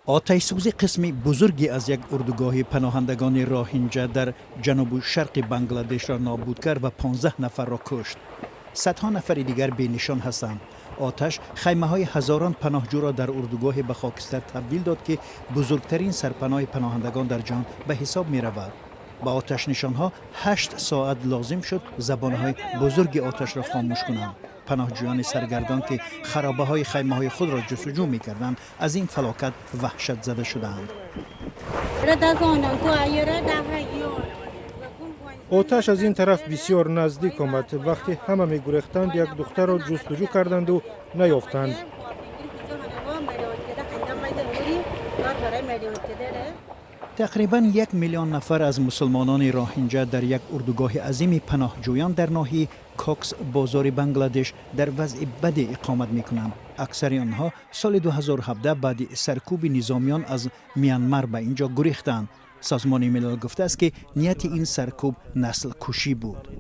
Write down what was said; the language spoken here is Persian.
آتش سوزی قسمی بزرگی از یک اردوگاه پناهندگان راهینجا در جنوب شرق بنگلادش را نابود کرد و 15 نفر را کشت. صدها نفر دیگر بینشان هستند. آتش خیمه های هزاران پناهجو را در اردوگاه به خاکستر تبدیل داد که بزرگترین سرپناه پناهندگان در جهان به حساب می رود. با آتش نشانها 8 ساعت لازم شد زبانهای بزرگ آتش را خاموش کنند. پناهجویان سرگردان که خرابه های خیمه های خود را جستجو می کردند از این فلاکت وحشت زده شدند. آتش از این طرف بسیار نزدیک آمد. وقتی همه می گریختند یک دختر را جستجو کردند و نیافتند. تقریباً 1 میلیون نفر از مسلمانان راهینجا در یک اردوگاه عظیم پناهجویان در ناحیه کوکس بازار بنگلادش در وضع بد اقامت می‌کنند. اکثر آنها سال 2017 بعد سرکوب نظامیان از میانمار به اینجا گریختند. سازمان ملل گفته است که نیت این سرکوب نسل کشی بود.